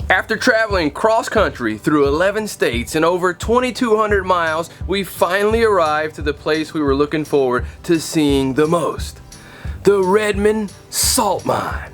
After traveling cross-country through 11 states and over 2,200 miles, we finally arrived to the place we were looking forward to seeing the most. The Redmond Salt Mine.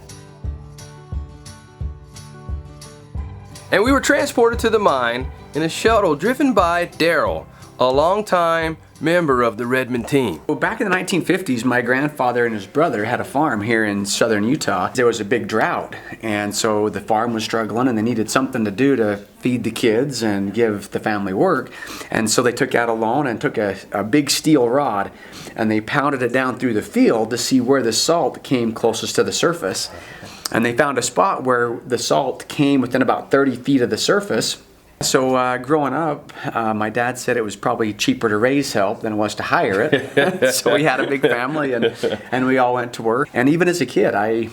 And we were transported to the mine in a shuttle driven by Daryl, a longtime member of the Redmond team. Well, back in the 1950s, my grandfather and his brother had a farm here in southern Utah. There was a big drought, and so the farm was struggling and they needed something to do to feed the kids and give the family work. And so they took out a loan and took a big steel rod and they pounded it down through the field to see where the salt came closest to the surface. And they found a spot where the salt came within about 30 feet of the surface. So growing up, my dad said it was probably cheaper to raise help than it was to hire it. So we had a big family and we all went to work. And even as a kid, I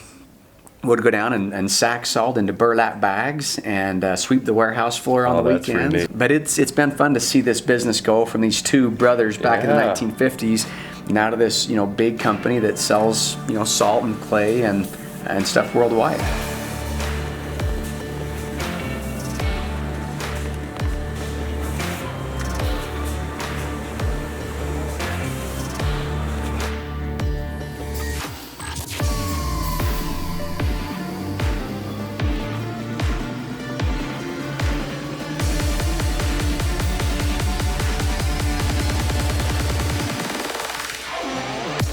would go down and sack salt into burlap bags and sweep the warehouse floor on the weekends. Really, but it's been fun to see this business go from these two brothers back in the 1950s now to this big company that sells salt and clay and stuff worldwide.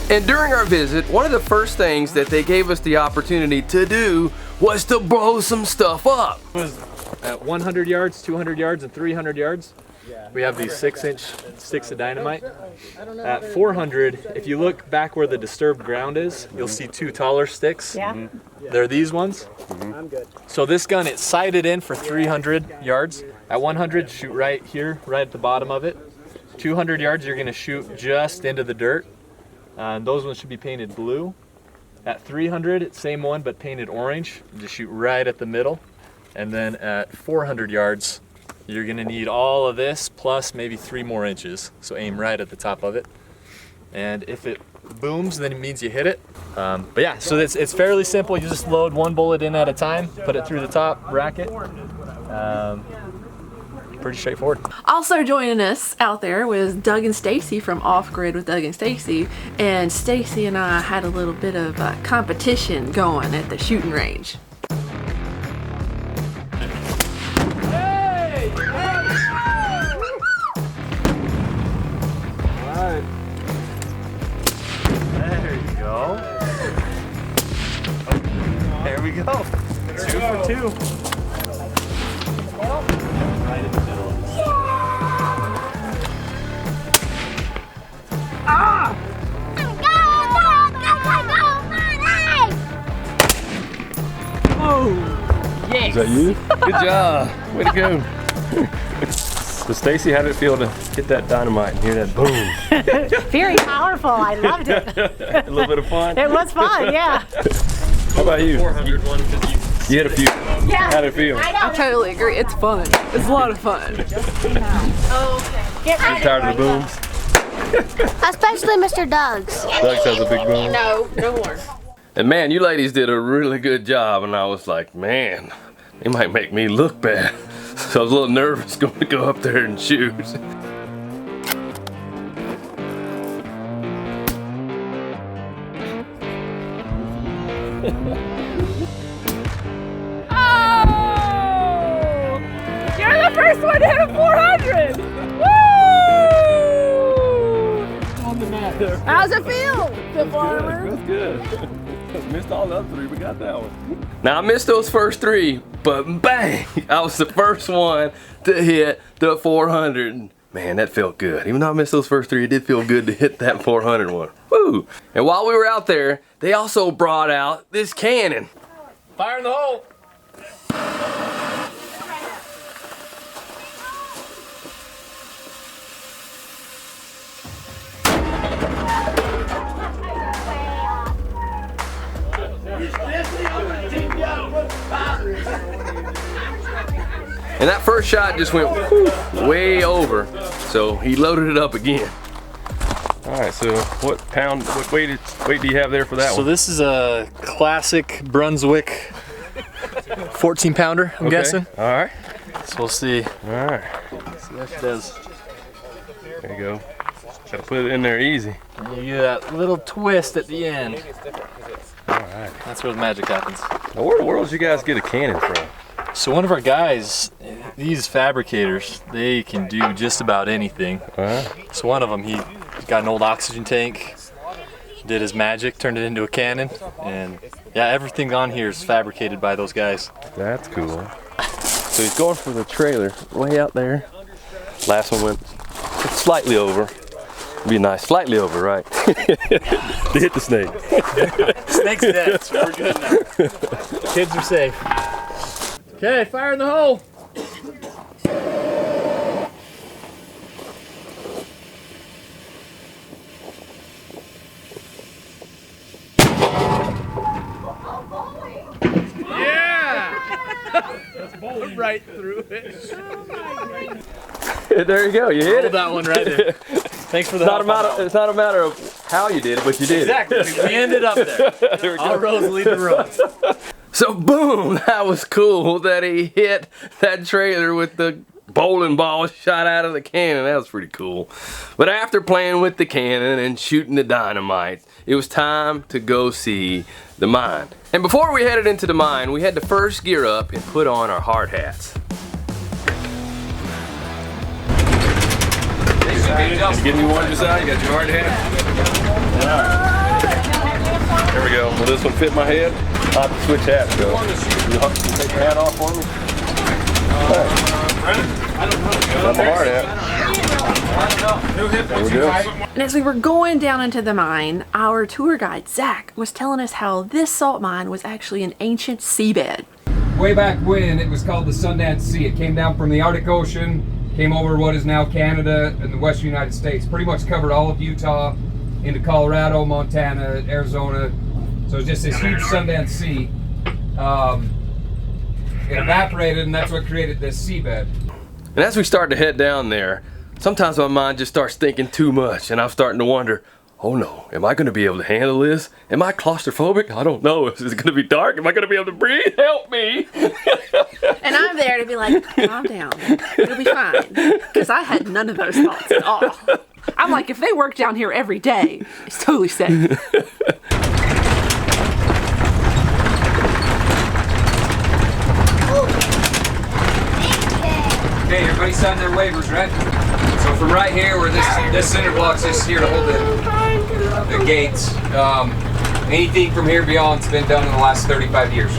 And during our visit, one of the first things that they gave us the opportunity to do was to blow some stuff up. At 100 yards, 200 yards, and 300 yards, we have these 6-inch sticks of dynamite. At 400, if you look back where the disturbed ground is, you'll see two taller sticks. Yeah. They're these ones. So this gun, it's sighted in for 300 yards. At 100, shoot right here, right at the bottom of it. 200 yards, you're gonna shoot just into the dirt. Those ones should be painted blue. At 300, same one, but painted orange. Just shoot right at the middle. And then at 400 yards, you're gonna need all of this plus maybe 3 more inches. So aim right at the top of it. And if it booms, then it means you hit it. But yeah, so it's fairly simple. You just load one bullet in at a time, put it through the top, rack it. Pretty straightforward. Also joining us out there was Doug and Stacy from Off Grid with Doug and Stacy, and Stacy and I had a little bit of competition going at the shooting range. Hey! All right. There you go. There we go. 2 for 2. Right in the middle. Ah! Oh! Yes! Is that you? Good job! Way to go! So Stacy, how did it feel to hit that dynamite and hear that boom? Very powerful. I loved it. A little bit of fun? It was fun, yeah. How about you? 400 one. You hit a few. Yeah. How'd it feel? I totally agree. It's fun. It's a lot of fun. Get I'm tired of the booms. Especially Mr. Doug's. Doug's has a big boom. No more. And man, you ladies did a really good job, and I was like, man, they might make me look bad. So I was a little nervous going to go up there and shoot. Oh! You're the first one to hit a 400! Woo! On the mat there. How's it feel, the farmer? That's good. Missed all the other 3, we got that one. Now I missed those first 3, but bang! I was the first one to hit the 400. Man, that felt good. Even though I missed those first 3, it did feel good to hit that 400 one. Woo! And while we were out there, they also brought out this cannon. Fire in the hole! And that first shot just went whoo, way over. So he loaded it up again. All right, so what weight do you have there for that one? So this is a classic Brunswick 14 pounder, I'm guessing. All right. So we'll see. All right. See how she does. There you go. Gotta put it in there easy. And you get that little twist at the end. All right. That's where the magic happens. Now, where in the world did you guys get a cannon from? So one of our guys, these fabricators, they can do just about anything. So one of them, he got an old oxygen tank, did his magic, turned it into a cannon, and yeah, everything on here is fabricated by those guys. That's cool. So he's going for the trailer way out there. Last one went slightly over. Be nice, slightly over, right? To hit the snake. Snake's dead, so we're good now. Kids are safe. Okay, fire in the hole. Right through it. There you go, you hit it. That one right there. Thanks for the help. It's not a matter of how you did it, but you did exactly. it. We ended up there. All roads lead to Rome. So boom, that was cool that he hit that trailer with the bowling ball shot out of the cannon. That was pretty cool. But after playing with the cannon and shooting the dynamite, it was time to go see the mine. And before we headed into the mine, we had to first gear up and put on our hard hats. Just give me one beside. You got your hard hat. There we go. Will this one fit my head? I'll have to switch hats, though. You take your hat off for me? Got my hard hat. There we go. And as we were going down into the mine, our tour guide, Zach, was telling us how this salt mine was actually an ancient seabed. Way back when, it was called the Sundance Sea. It came down from the Arctic Ocean, came over what is now Canada and the western United States. Pretty much covered all of Utah into Colorado, Montana, Arizona. So it's just this huge Sundance Sea. It evaporated, and that's what created this seabed. And as we start to head down there, sometimes my mind just starts thinking too much, and I'm starting to wonder, oh no, am I going to be able to handle this? Am I claustrophobic? I don't know. Is it going to be dark? Am I going to be able to breathe? Help me! And I'm there to be like, calm down, it'll be fine. Because I had none of those thoughts at all. I'm like, if they work down here every day, it's totally safe. Okay, everybody signed their waivers, right? So from right here, where this center block's just here to hold the gates. Anything from here beyond's been done in the last 35 years.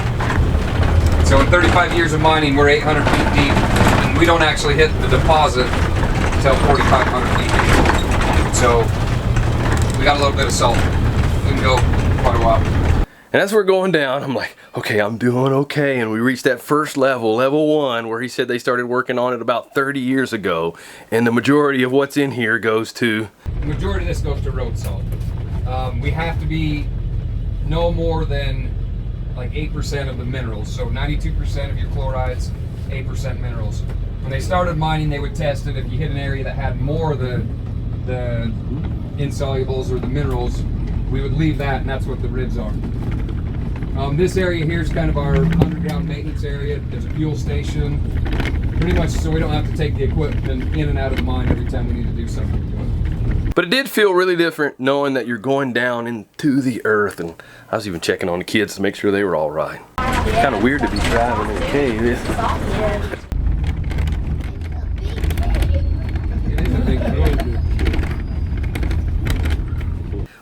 So in 35 years of mining, we're 800 feet deep, and we don't actually hit the deposit until 4,500 feet deep. So we got a little bit of salt. We can go quite a while. And as we're going down, I'm like, okay, I'm doing okay. And we reached that first level, level 1, where he said they started working on it about 30 years ago. And the majority of what's in here goes to... The majority of this goes to road salt. We have to be no more than like 8% of the minerals. So 92% of your chlorides, 8% minerals. When they started mining, they would test it. If you hit an area that had more of the insolubles or the minerals, we would leave that, and that's what the ribs are. This area here is kind of our underground maintenance area. There's a fuel station, pretty much so we don't have to take the equipment in and out of the mine every time we need to do something. But it did feel really different knowing that you're going down into the earth, and I was even checking on the kids to make sure they were all right. It's kind of weird to be driving in a cave, isn't it? It is a big cave.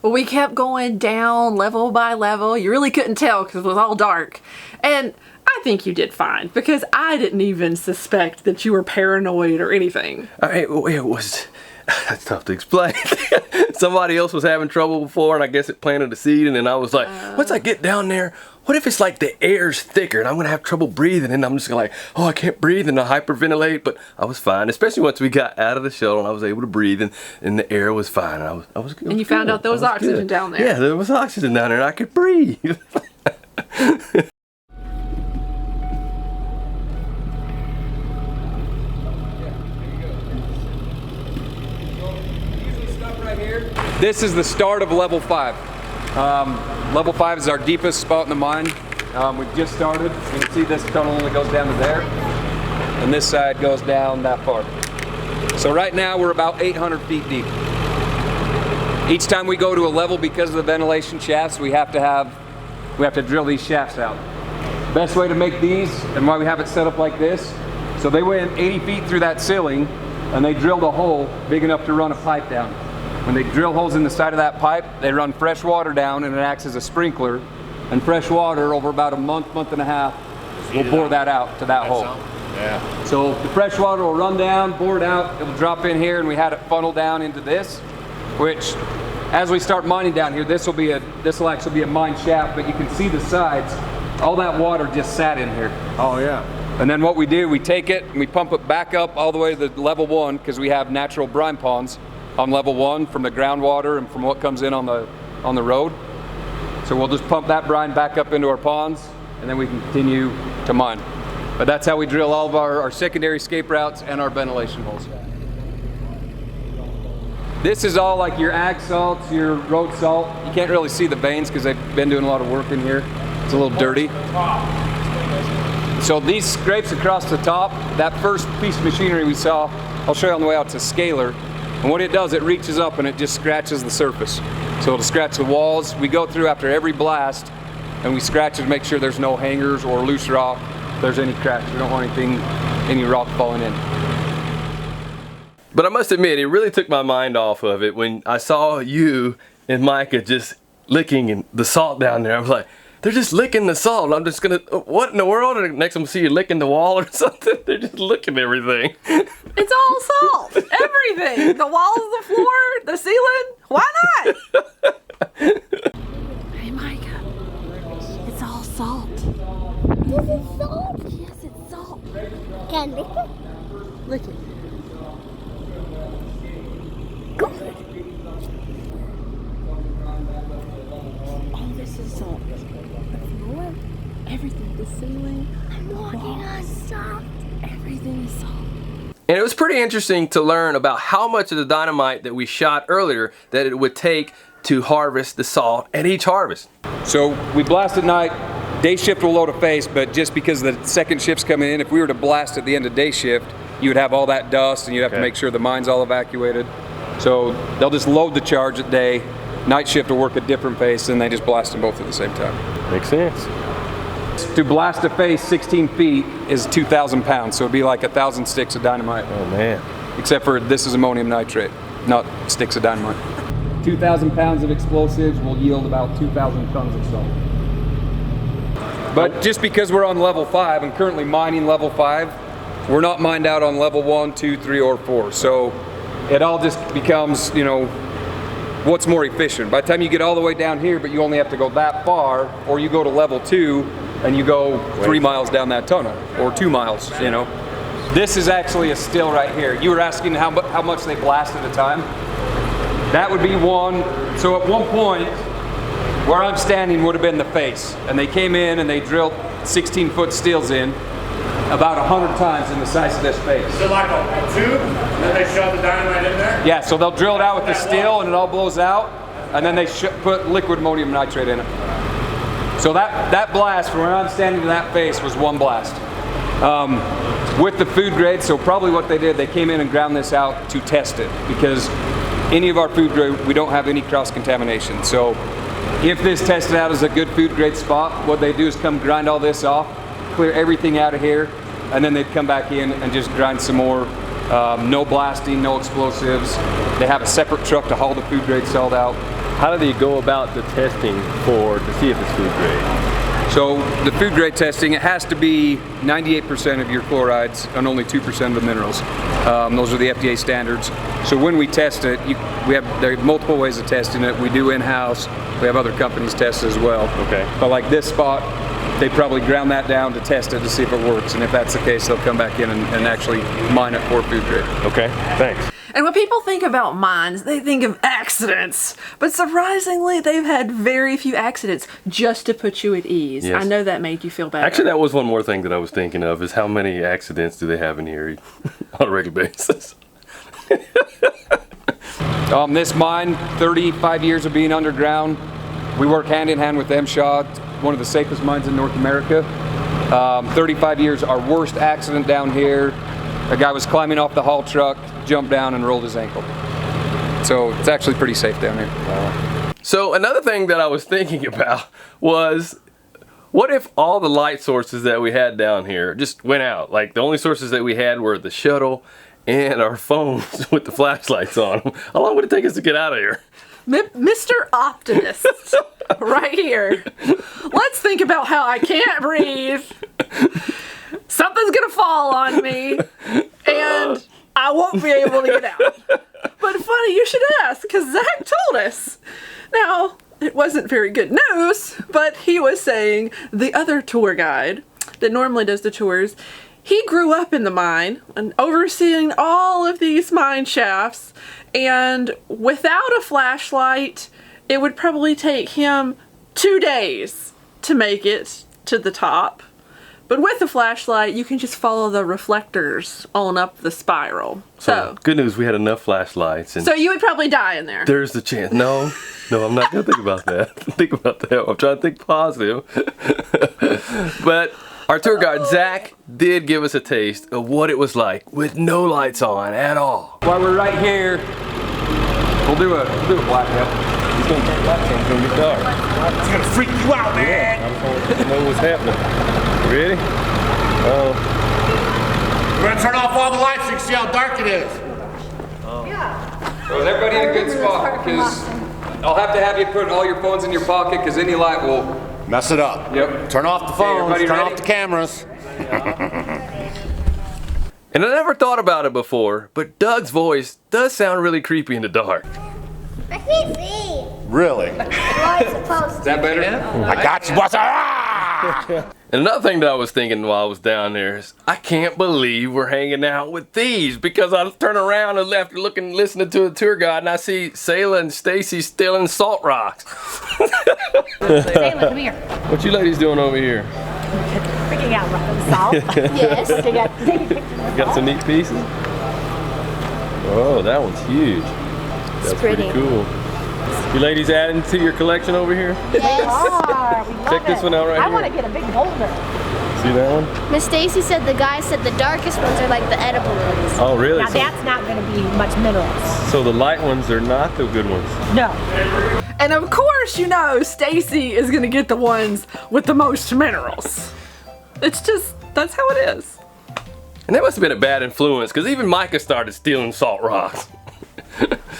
Well, we kept going down level by level. You really couldn't tell because it was all dark. And I think you did fine because I didn't even suspect that you were paranoid or anything. It was... That's tough to explain. Somebody else was having trouble before, and I guess it planted a seed, and then I was like, once I get down there, what if it's like the air's thicker and I'm gonna have trouble breathing, and I'm just like, oh, I can't breathe, and I hyperventilate. But I was fine, especially once we got out of the shuttle and I was able to breathe, and the air was fine. And I was good. And you found out there was oxygen down there. Yeah, there was oxygen down there, and I could breathe. This is the start of level 5. Level 5 is our deepest spot in the mine. We've just started. You can see this tunnel only goes down to there, and this side goes down that far. So right now we're about 800 feet deep. Each time we go to a level, because of the ventilation shafts, we have to drill these shafts out. Best way to make these, and why we have it set up like this, so they went 80 feet through that ceiling, and they drilled a hole big enough to run a pipe down. When they drill holes in the side of that pipe, they run fresh water down, and it acts as a sprinkler. And fresh water, over about a month, month and a half, will bore that out to that hole. Yeah. So the fresh water will run down, bore it out, it'll drop in here, and we had it funnel down into this, which, as we start mining down here, this will actually be a mine shaft, but you can see the sides. All that water just sat in here. Oh yeah. And then what we do, we take it and we pump it back up all the way to the level 1, because we have natural brine ponds on level 1 from the groundwater and from what comes in on the road. So we'll just pump that brine back up into our ponds, and then we can continue to mine. But that's how we drill all of our secondary escape routes and our ventilation holes. This is all like your ag salts, your road salt. You can't really see the veins because they've been doing a lot of work in here. It's a little dirty. So these scrapes across the top, that first piece of machinery we saw, I'll show you on the way out, to scaler. And what it does, it reaches up and it just scratches the surface. So it'll scratch the walls. We go through after every blast and we scratch it to make sure there's no hangers or loose rock. If there's any cracks, we don't want any rock falling in. But I must admit, it really took my mind off of it when I saw you and Micah just licking the salt down there. I was like, they're just licking the salt. I'm just gonna, what in the world? And next time we see you licking the wall or something, they're just licking everything. It's all salt. Everything. The walls, the floor, the ceiling. Why not? Hey, Micah. It's all salt. Is it salt? Yes, it's salt. Can I lick it? Lick it. Good. All this is salt. The floor, everything, the ceiling, I'm walking on salt. everything is salt. And it was pretty interesting to learn about how much of the dynamite that we shot earlier that it would take to harvest the salt at each harvest. So we blast at night. Day shift will load a face, but just because the second shift's coming in, if we were to blast at the end of day shift, you would have all that dust and you'd have to make sure the mine's all evacuated. So they'll just load the charge at day. Night shift will work a different pace, and they just blast them both at the same time. Makes sense. To blast a face 16 feet is 2,000 pounds, so it'd be like 1,000 sticks of dynamite. Oh man. Except for this is ammonium nitrate, not sticks of dynamite. 2,000 pounds of explosives will yield about 2,000 tons of salt. But just because we're on level 5 and currently mining level 5, we're not mined out on level 1, 2, 3, or 4. So it all just becomes, you know, what's more efficient. By the time you get all the way down here, but you only have to go that far, or you go to level 2 and you go 3 miles down that tunnel, or 2 miles, you know. This is actually a still right here. You were asking how much they blast at a time. That would be one. So at one point, where I'm standing would have been the face. And they came in and they drilled 16-foot steels in about 100 times in the size of this face. So like a tube, and then they shove the dynamite in there? Yeah, so they'll drill it out with the steel and it all blows out, and then they put liquid ammonium nitrate in it. So that blast from where I'm standing to that face was one blast. With the food grade, so probably what they did, they came in and ground this out to test it, because any of our food grade, we don't have any cross-contamination. So if this tested out as a good food grade spot, what they do is come grind all this off, clear everything out of here, and then they'd come back in and just grind some more. No blasting, no explosives. They have a separate truck to haul the food grade salt out. How do they go about the testing to see if it's food grade? So the food grade testing, it has to be 98% of your chlorides and only 2% of the minerals. Those are the FDA standards. So when we test it, there are multiple ways of testing it. We do in-house. We have other companies test it as well. Okay. But like this spot, they probably ground that down to test it to see if it works. And if that's the case, they'll come back in and actually mine it for food grade. Okay, thanks. And when people think about mines, they think of accidents. But surprisingly, they've had very few accidents, just to put you at ease. Yes. I know that made you feel better. Actually, that was one more thing that I was thinking of, is how many accidents do they have in here on a regular basis? This mine, 35 years of being underground. We work hand in hand with MSHA one of the safest mines in North America. 35 years, our worst accident down here. A guy was climbing off the haul truck, jumped down and rolled his ankle. So it's actually pretty safe down here. So another thing that I was thinking about was, what if all the light sources that we had down here just went out? Like the only sources that we had were the shuttle and our phones with the flashlights on them. How long would it take us to get out of here? Mr. Optimist, right here. Let's think about how I can't breathe. Something's gonna fall on me, and I won't be able to get out. But funny you should ask, because Zach told us. Now, it wasn't very good news, but he was saying the other tour guide that normally does the tours, he grew up in the mine and overseeing all of these mine shafts, and without a flashlight, it would probably take him 2 days to make it to the top. But with a flashlight, you can just follow the reflectors on up the spiral. So good news, we had enough flashlights. And so you would probably die in there. there's the chance. No, I'm not gonna think about that. Think about that. I'm trying to think positive. But our tour guide, Zach, did give us a taste of what it was like with no lights on at all. While we're right here, we'll do a blackout. It's gonna turn lights on, it's gonna get dark. It's gonna freak you out, man. I don't know what's happening. Ready? We're gonna turn off all the lights so you can see how dark it is. So is everybody in a good spot? Because I'll have you put all your phones in your pocket, because any light will Mess it up. Yep. Turn off the phones, everybody turn ready? off the cameras. And I never thought about it before, but Doug's voice does sound really creepy in the dark. I can't see. Really? You're supposed Is to. that better? I got you, boss. Ah! And another thing that I was thinking while I was down there is, I can't believe we're hanging out with these, because I turn around and after listening to a tour guide, and I see Sayla and Stacy stealing salt rocks. Sayla, come here. What you ladies doing over here? Picking out salt. Yes. Got some neat pieces. Oh, that one's huge. That's pretty cool. You ladies adding to your collection over here? Yes. We love Check this it. one out right I here. want to get a big boulder. See that one? Miss Stacy said the guy said the darkest ones are like the edible ones. Oh, really? Now that's not going to be much minerals. So the light ones are not the good ones. No. And of course, you know, Stacy is gonna get the ones with the most minerals. It's just, that's how it is. And that must have been a bad influence, because even Micah started stealing salt rocks.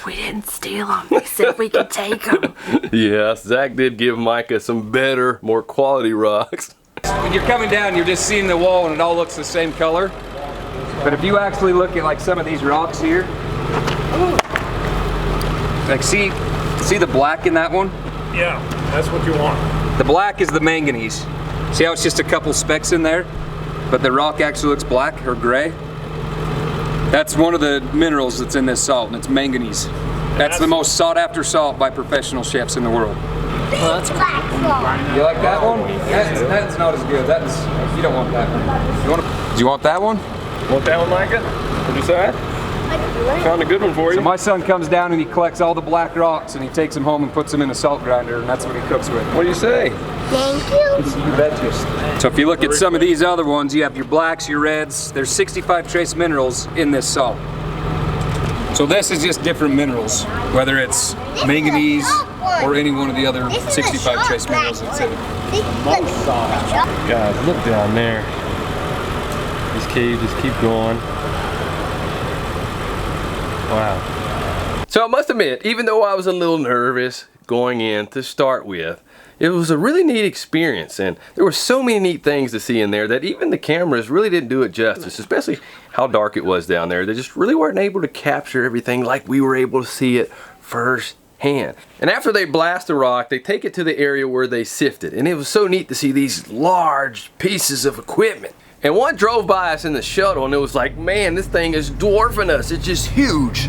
We didn't steal them. We said we could take them. Yes, Zach did give Micah some better, more quality rocks. When you're coming down, you're just seeing the wall and it all looks the same color. But if you actually look at like some of these rocks here, like see the black in that one? Yeah, that's what you want. The black is the manganese. See how it's just a couple specks in there? But the rock actually looks black or gray? That's one of the minerals that's in this salt, and it's manganese. That's the most sought after salt by professional chefs in the world. Black salt. You like that one? That's not as good. You don't want that one. Do you want that one? Want that one, Micah? What'd you say? Found a good one for you. So my son comes down and he collects all the black rocks and he takes them home and puts them in a salt grinder, and that's what he cooks with. What do you say? Thank you. You betcha. So if you look at some of these other ones, you have your blacks, your reds. There's 65 trace minerals in this salt. So this is just different minerals, whether it's manganese or any one of the other 65 trace minerals that's in it. Guys, look down there. These caves just keep going. Wow. So I must admit, even though I was a little nervous going in to start with, it was a really neat experience, and there were so many neat things to see in there that even the cameras really didn't do it justice, especially how dark it was down there. They just really weren't able to capture everything like we were able to see it firsthand. And after they blast the rock, they take it to the area where they sift it, and it was so neat to see these large pieces of equipment. And one drove by us in the shuttle and it was like, man, this thing is dwarfing us. It's just huge.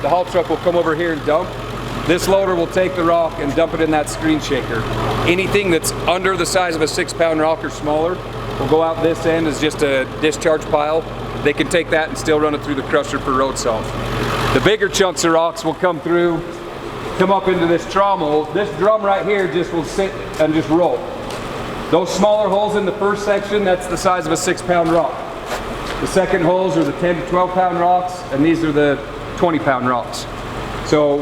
The haul truck will come over here and dump. This loader will take the rock and dump it in that screen shaker. Anything that's under the size of a 6-pound rock or smaller will go out this end as just a discharge pile. They can take that and still run it through the crusher for road salt. The bigger chunks of rocks will come through, come up into this trommel. This drum right here just will sit and just roll. Those smaller holes in the first section, that's the size of a 6-pound rock. The second holes are the 10 to 12-pound rocks, and these are the 20-pound rocks. So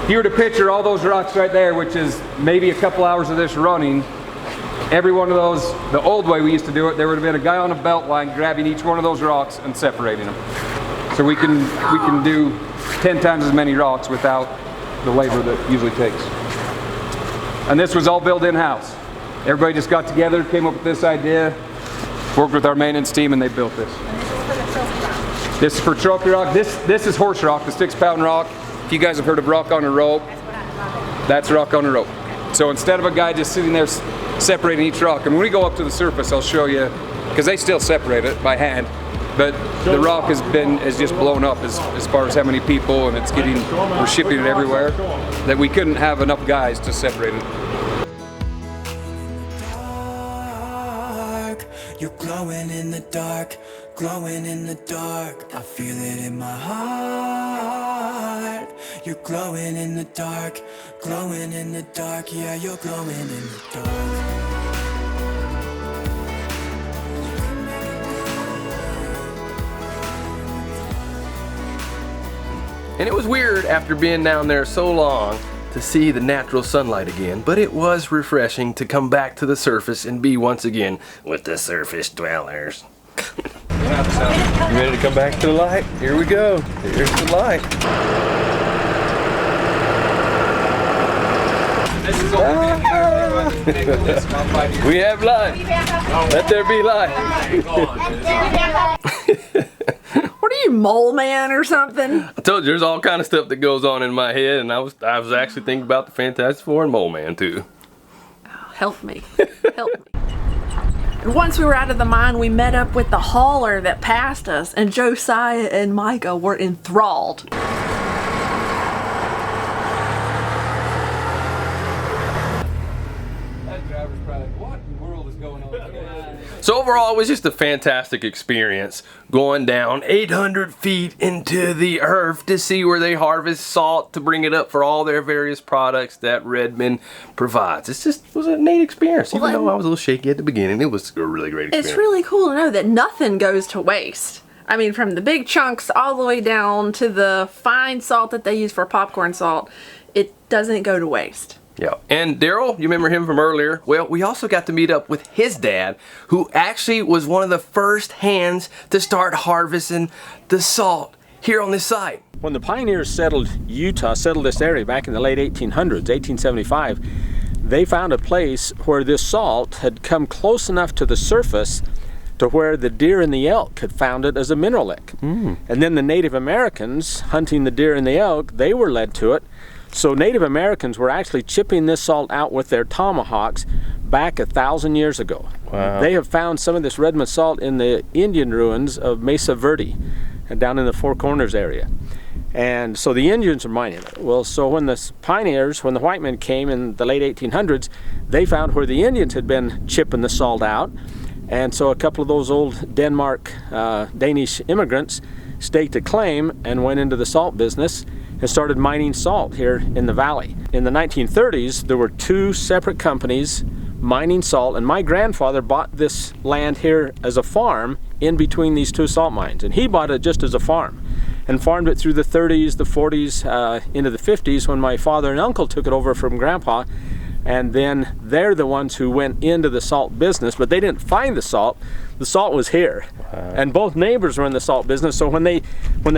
if you were to picture all those rocks right there, which is maybe a couple hours of this running, every one of those, the old way we used to do it, there would have been a guy on a belt line grabbing each one of those rocks and separating them. So we can do 10 times as many rocks without the labor that usually takes. And this was all built in-house. Everybody just got together, came up with this idea, worked with our maintenance team, and they built this. This is for trophy rock. This is horse rock, the 6-pound rock. If you guys have heard of rock on a rope, that's rock on a rope. So instead of a guy just sitting there separating each rock, and when we go up to the surface, I'll show you, because they still separate it by hand, but the rock has just blown up as far as how many people, and we're shipping it everywhere, that we couldn't have enough guys to separate it. You're glowing in the dark, glowing in the dark. I feel it in my heart. You're glowing in the dark, glowing in the dark. Yeah, you're glowing in the dark. And it was weird after being down there so long to see the natural sunlight again, but it was refreshing to come back to the surface and be once again with the surface dwellers. You ready to come back to the light? Here we go. Here's the light. This is We have light. Let there be light. What are you, mole man or something? I told you there's all kind of stuff that goes on in my head, and I was actually thinking about the Fantastic Four and Mole Man too. Oh, help me. Help me. And once we were out of the mine, we met up with the hauler that passed us, and Josiah and Micah were enthralled. So overall, it was just a fantastic experience going down 800 feet into the earth to see where they harvest salt to bring it up for all their various products that Redmond provides. It was a neat experience. Even though I was a little shaky at the beginning, it was a really great experience. It's really cool to know that nothing goes to waste. I mean, from the big chunks all the way down to the fine salt that they use for popcorn salt, it doesn't go to waste. Yeah, and Daryl, you remember him from earlier? Well, we also got to meet up with his dad, who actually was one of the first hands to start harvesting the salt here on this site. When the pioneers settled this area back in the late 1800s, 1875, they found a place where this salt had come close enough to the surface to where the deer and the elk had found it as a mineral lick. And then the Native Americans, hunting the deer and the elk, they were led to it. So Native Americans were actually chipping this salt out with their tomahawks back 1,000 years ago. Wow. They have found some of this Redmond salt in the Indian ruins of Mesa Verde and down in the Four Corners area. And so the Indians are mining it. Well, so when the pioneers, when the white men came in the late 1800s, they found where the Indians had been chipping the salt out. And so a couple of those old Danish immigrants staked a claim and went into the salt business and started mining salt here in the valley. In the 1930s, there were 2 separate companies mining salt, and my grandfather bought this land here as a farm in between these 2 salt mines, and he bought it just as a farm and farmed it through the 30s, the 40s, into the 50s when my father and uncle took it over from Grandpa. And then they're the ones who went into the salt business, but they didn't find the salt. The salt was here. And both neighbors were in the salt business, so when they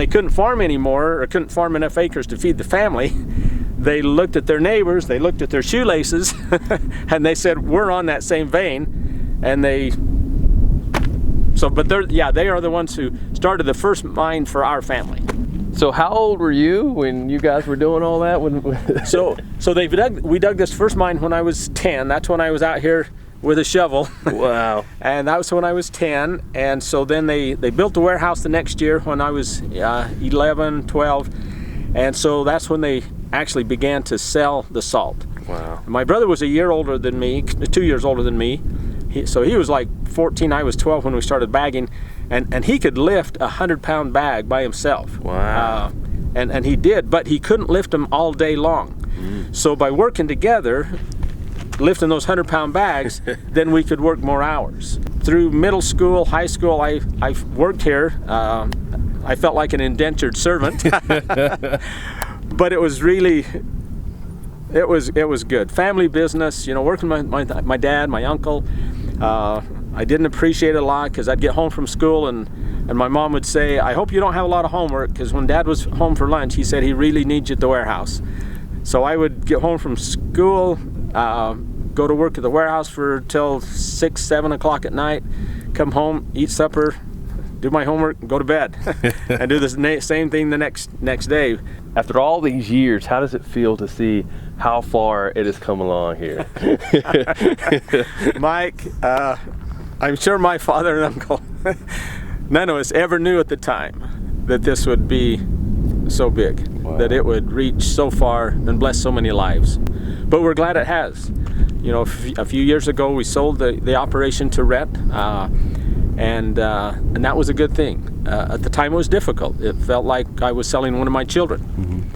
couldn't farm anymore, or couldn't farm enough acres to feed the family, they looked at their neighbors, they looked at their shoelaces, and they said, we're on that same vein. And they are the ones who started the first mine for our family. So how old were you when you guys were doing all that? So we dug this first mine when I was 10. That's when I was out here with a shovel. Wow. And that was when I was 10. And so then they built the warehouse the next year when I was 11, 12. And so that's when they actually began to sell the salt. Wow. My brother was a year older than me, 2 years older than me. So he was like 14, I was 12 when we started bagging. And he could lift a 100-pound bag by himself. Wow. And he did, but he couldn't lift them all day long. So by working together, lifting those 100-pound bags, then we could work more hours. Through middle school, high school, I worked here. I felt like an indentured servant, but it was really, it was good. Family business, you know, working with my dad, my uncle. I didn't appreciate it a lot because I'd get home from school and my mom would say, I hope you don't have a lot of homework, because when Dad was home for lunch, he said he really needs you at the warehouse. So I would get home from school, go to work at the warehouse for till 6, 7 o'clock at night, come home, eat supper, do my homework, and go to bed, and do the same thing the next day. After all these years, how does it feel to see how far it has come along here? Mike, I'm sure my father and uncle, none of us ever knew at the time that this would be so big, that it would reach so far and bless so many lives. But we're glad it has. You know, a few years ago we sold the operation to Rhett, and that was a good thing. At the time it was difficult. It felt like I was selling one of my children.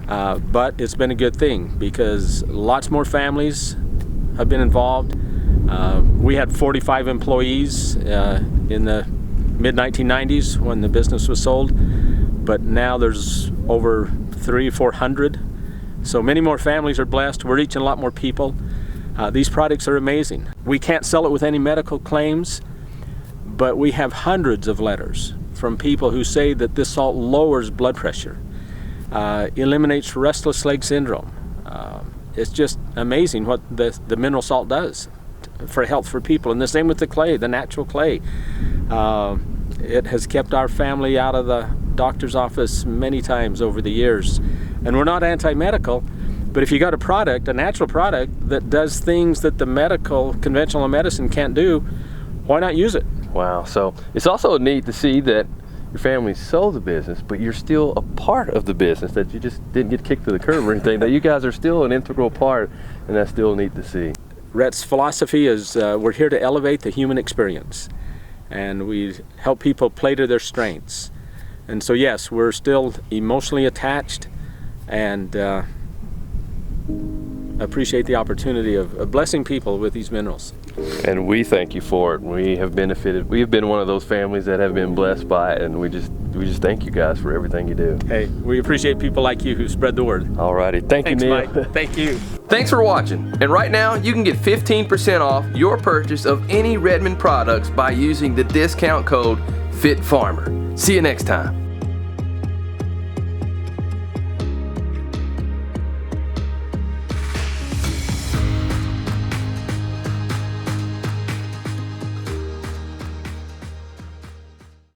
But it's been a good thing because lots more families have been involved. We had 45 employees in the mid-1990s when the business was sold, but now there's over 300-400. So many more families are blessed. We're reaching a lot more people. These products are amazing. We can't sell it with any medical claims, but we have hundreds of letters from people who say that this salt lowers blood pressure, eliminates restless leg syndrome. It's just amazing what the mineral salt does for health for people. And the same with the clay, the natural clay. It has kept our family out of the doctor's office many times over the years. And we're not anti-medical, but if you got a product, a natural product, that does things that the conventional medicine can't do, why not use it? Wow, so it's also neat to see that your family sold the business, but you're still a part of the business, that you just didn't get kicked to the curb or anything, that you guys are still an integral part, and that's still neat to see. Rhett's philosophy is we're here to elevate the human experience, and we help people play to their strengths. And so yes, we're still emotionally attached and appreciate the opportunity of blessing people with these minerals. And we thank you for it. We have benefited. We have been one of those families that have been blessed by it, and we just thank you guys for everything you do. Hey, we appreciate people like you who spread the word. Alrighty, thanks you, Neil. Mike. Thank you. Thanks for watching. And right now, you can get 15% off your purchase of any Redmond products by using the discount code FITFARMER. See you next time.